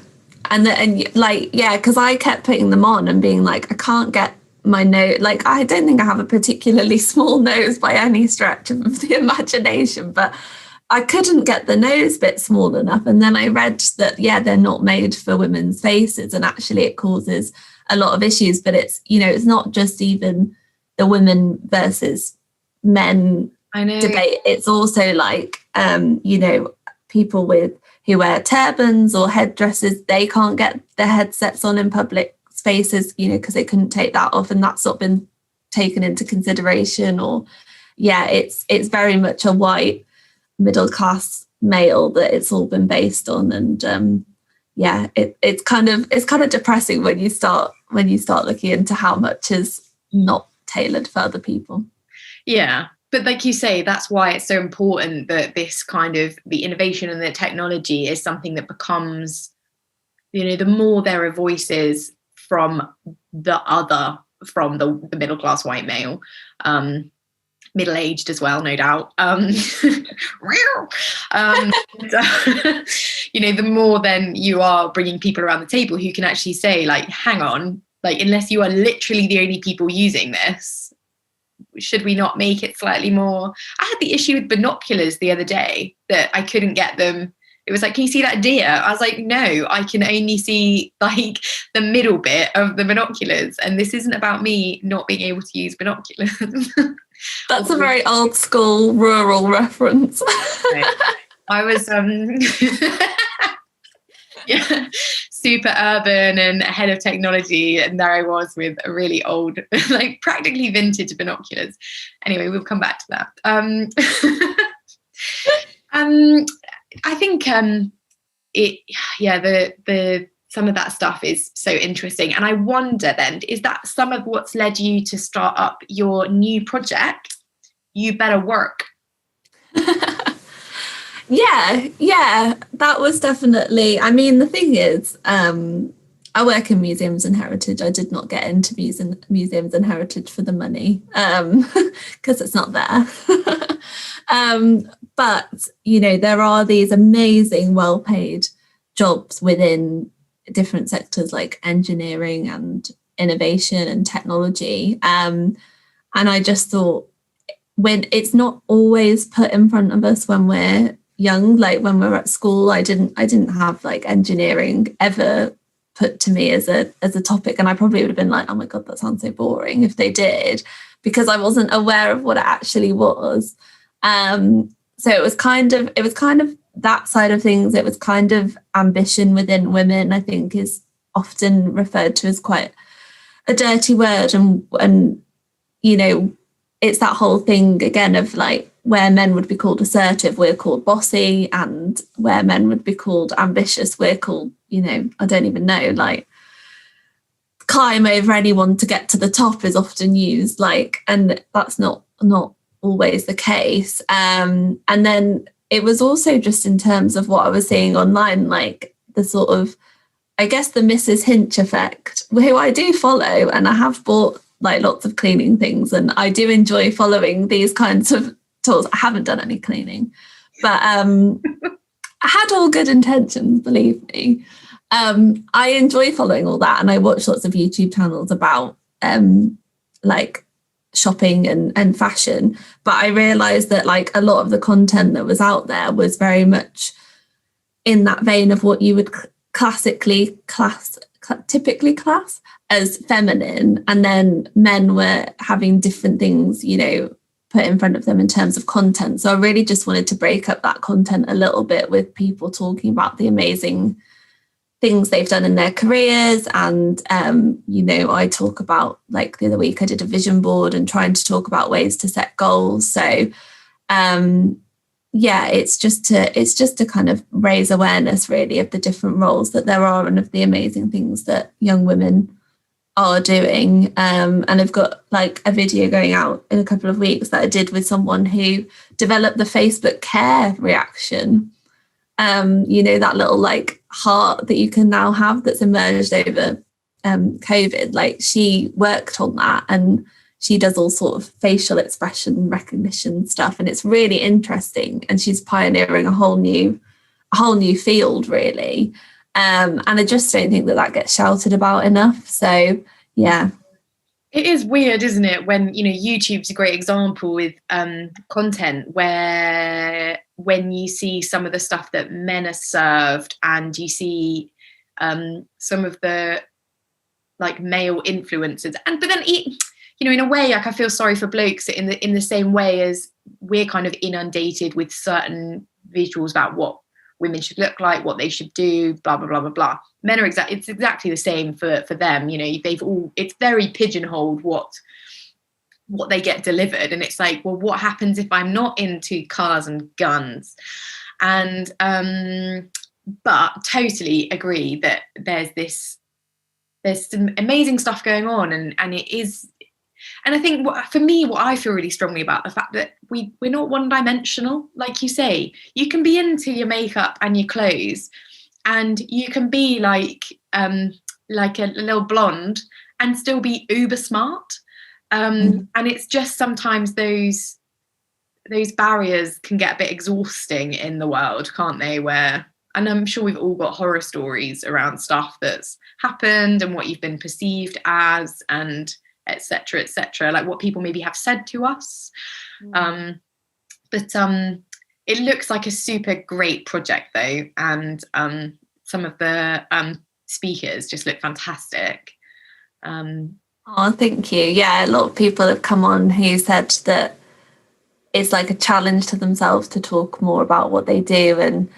Because I kept putting them on and being like, I can't get my nose, like, I don't think I have a particularly small nose by any stretch of the imagination, but I couldn't get the nose bit small enough. And then I read that, they're not made for women's faces, and actually it causes a lot of issues. But it's, it's not just even the women versus men debate. It's also like, people who wear turbans or headdresses, they can't get their headsets on in public spaces, because they couldn't take that off, and that's not been taken into consideration. Or it's very much a white middle class male that it's all been based on. And it's kind of depressing when you start looking into how much is not tailored for other people. But like you say, that's why it's so important that this kind of the innovation and the technology is something that becomes, the more there are voices from the middle class white male, middle-aged as well, no doubt. The more then you are bringing people around the table who can actually say, like, hang on, like, unless you are literally the only people using this, should we not make it slightly more? I had the issue with binoculars the other day that I couldn't get them. It was like, can you see that deer? I was like, no, I can only see like the middle bit of the binoculars. And this isn't about me not being able to use binoculars. That's a very old school rural reference. I was super urban and ahead of technology, and there I was with a really old, like practically vintage binoculars. Anyway, we'll come back to that. I think the some of that stuff is so interesting, and I wonder then, is that some of what's led you to start up your new project, You Better Work? Yeah, that was definitely, I mean, the thing is, I work in museums and heritage. I did not get into museums and heritage for the money, because it's not there. But, there are these amazing, well-paid jobs within different sectors like engineering and innovation and technology. And I just thought, when it's not always put in front of us when we're young, like when we're at school, I didn't have like engineering ever put to me as a topic, and I probably would have been like, oh my god, that sounds so boring if they did, because I wasn't aware of what it actually was. So it was kind of that side of things. It was kind of ambition within women, I think, is often referred to as quite a dirty word, and you know, it's that whole thing again of like, where men would be called assertive, we're called bossy, and where men would be called ambitious, we're called, you know, I don't even know, like climb over anyone to get to the top is often used, like, and that's not always the case. And then it was also just in terms of what I was seeing online, like the sort of, I guess, the Mrs. Hinch effect, who I do follow, and I have bought like lots of cleaning things, and I do enjoy following these kinds of tools. I haven't done any cleaning, but I had all good intentions, believe me. I enjoy following all that, and I watch lots of YouTube channels about like shopping and fashion, but I realized that like a lot of the content that was out there was very much in that vein of what you would typically class as feminine, and then men were having different things, you know, put in front of them in terms of content. So I really just wanted to break up that content a little bit with people talking about the amazing things they've done in their careers. And you know, I talk about, like the other week I did a vision board and trying to talk about ways to set goals. So yeah, it's just to kind of raise awareness really of the different roles that there are and of the amazing things that young women are doing. And I've got like a video going out in a couple of weeks that I did with someone who developed the Facebook care reaction. You know, that little like heart that you can now have that's emerged over COVID. Like, she worked on that, and she does all sort of facial expression recognition stuff, and it's really interesting. And she's pioneering a whole new field, really. And I just don't think that gets shouted about enough. So yeah. It is weird, isn't it, when, you know, YouTube's a great example with content where when you see some of the stuff that men are served, and you see some of the like male influencers, but then you know, in a way, like I feel sorry for blokes in the same way as we're kind of inundated with certain visuals about what women should look like, what they should do, blah blah blah blah blah. Men are it's exactly the same for them. You know, it's very pigeonholed what they get delivered, and it's like, well, what happens if I'm not into cars and guns? And but totally agree that there's some amazing stuff going on, and it is. And I think for me, what I feel really strongly about the fact that we're not one-dimensional. Like you say, you can be into your makeup and your clothes, and you can be like a little blonde and still be uber smart. And it's just sometimes those barriers can get a bit exhausting in the world, can't they? And I'm sure we've all got horror stories around stuff that's happened and what you've been perceived as, and etc., like what people maybe have said to us. But it looks like a super great project though, and some of the speakers just look fantastic. Oh, thank you. Yeah, a lot of people have come on who said that it's like a challenge to themselves to talk more about what they do, and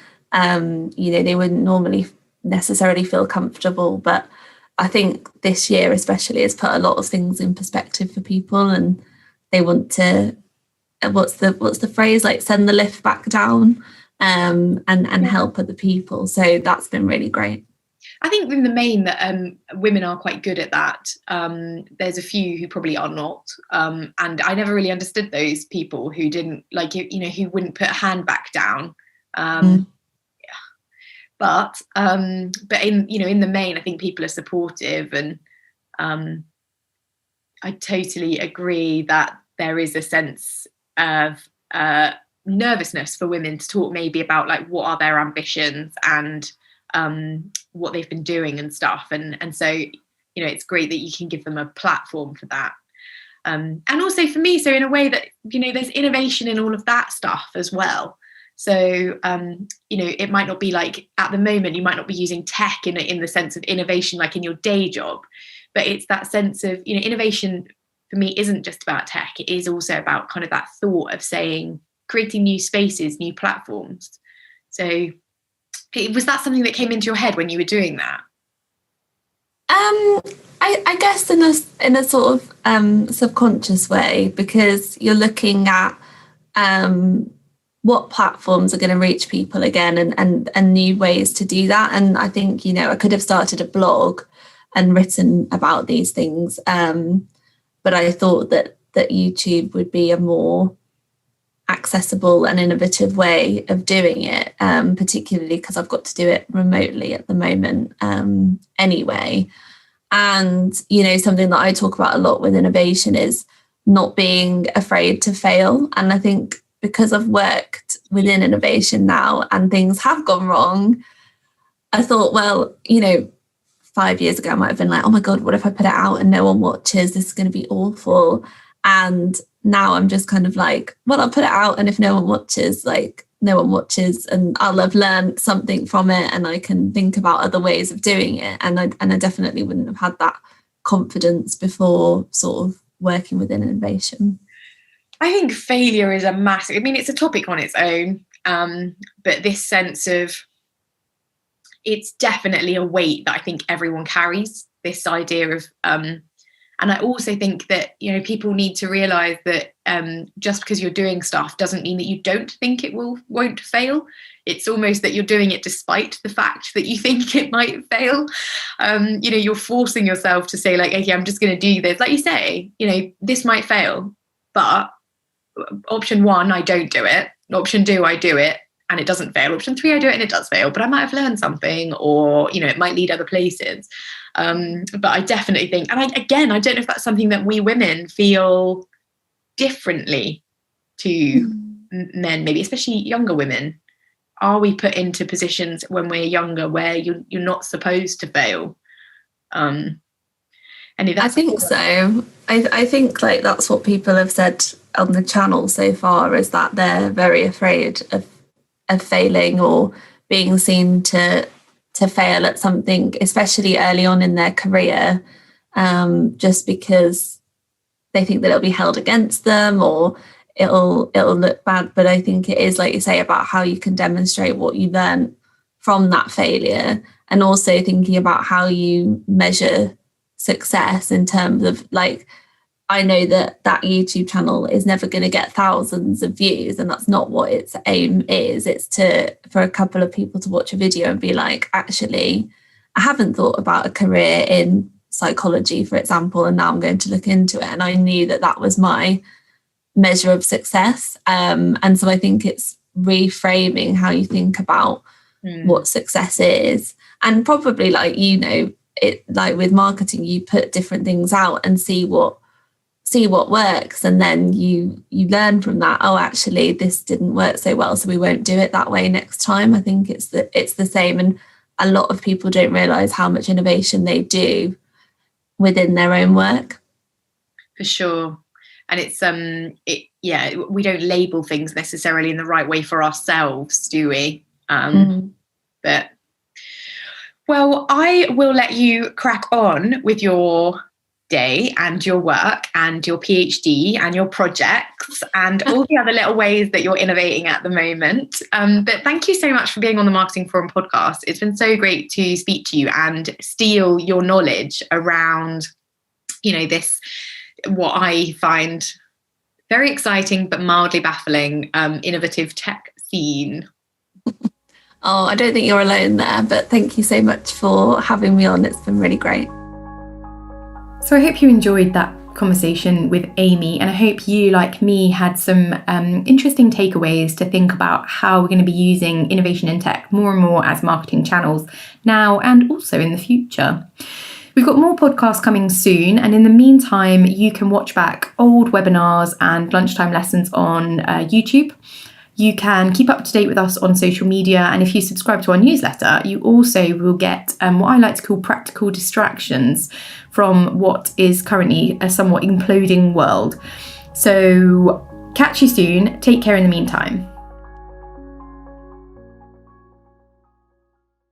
you know, they wouldn't normally necessarily feel comfortable, but I think this year especially has put a lot of things in perspective for people, and they want to, what's the phrase, like send the lift back down, and help other people. So that's been really great. I think in the main that women are quite good at that. There's a few who probably are not, and I never really understood those people who didn't, like, you know, who wouldn't put a hand back down. But in, you know, in the main, I think people are supportive, and I totally agree that there is a sense of nervousness for women to talk maybe about like what are their ambitions and what they've been doing and stuff, and so, you know, it's great that you can give them a platform for that, and also for me, so in a way that, you know, there's innovation in all of that stuff as well. So, it might not be like at the moment, you might not be using tech in the sense of innovation, like in your day job, but it's that sense of, innovation for me isn't just about tech. It is also about kind of that thought of creating new spaces, new platforms. So was that something that came into your head when you were doing that? I guess in a sort of subconscious way, because you're looking at what platforms are going to reach people again, and new ways to do that. And I think, I could have started a blog and written about these things, but I thought that YouTube would be a more accessible and innovative way of doing it, particularly because I've got to do it remotely at the moment anyway. And, something that I talk about a lot with innovation is not being afraid to fail. And I think because I've worked within innovation now and things have gone wrong, I thought, well, 5 years ago, I might have been like, oh my God, what if I put it out and no one watches? This is going to be awful. And now I'm just kind of like, well, I'll put it out, and if no one watches, no one watches, and I'll have learned something from it, and I can think about other ways of doing it. And I definitely wouldn't have had that confidence before sort of working within innovation. I think failure is it's a topic on its own, but this sense of, it's definitely a weight that I think everyone carries, this idea of, and I also think that, people need to realise that just because you're doing stuff doesn't mean that you don't think it won't fail. It's almost that you're doing it despite the fact that you think it might fail. You're forcing yourself to say, like, okay, I'm just going to do this. Like you say, this might fail, but option 1, I don't do it. Option 2, I do it and it doesn't fail. Option 3, I do it and it does fail, but I might have learned something, or, it might lead other places. But I definitely think, and I don't know if that's something that we women feel differently to men, maybe, especially younger women. Are we put into positions when we're younger where you're not supposed to fail? I think so. I think that's what people have said on the channel so far, is that they're very afraid of failing or being seen to fail at something, especially early on in their career, just because they think that it'll be held against them or it'll look bad. But I think it is, like you say, about how you can demonstrate what you learn from that failure, and also thinking about how you measure success in terms of, I know that YouTube channel is never going to get thousands of views, and that's not what its aim is. It's for a couple of people to watch a video and be like, actually, I haven't thought about a career in psychology, for example, and now I'm going to look into it. And I knew that was my measure of success. And so I think it's reframing how you think about what success is. And probably, with marketing, you put different things out and see what works, and then you learn from that. Oh, actually, this didn't work so well, so we won't do it that way next time. I think it's the same, and a lot of people don't realize how much innovation they do within their own work. For sure. And it's we don't label things necessarily in the right way for ourselves, do we? But well, I will let you crack on with your day and your work and your PhD and your projects and all the other little ways that you're innovating at the moment. But thank you so much for being on the Marketing Forum podcast. It's been so great to speak to you and steal your knowledge around, this, what I find very exciting but mildly baffling, innovative tech scene. Oh, I don't think you're alone there, but thank you so much for having me on. It's been really great. So I hope you enjoyed that conversation with Amy, and I hope you, like me, had some interesting takeaways to think about how we're going to be using innovation in tech more and more as marketing channels now and also in the future. We've got more podcasts coming soon, and in the meantime, you can watch back old webinars and lunchtime lessons on YouTube. You can keep up to date with us on social media, and if you subscribe to our newsletter, you also will get what I like to call practical distractions from what is currently a somewhat imploding world. So catch you soon. Take care in the meantime.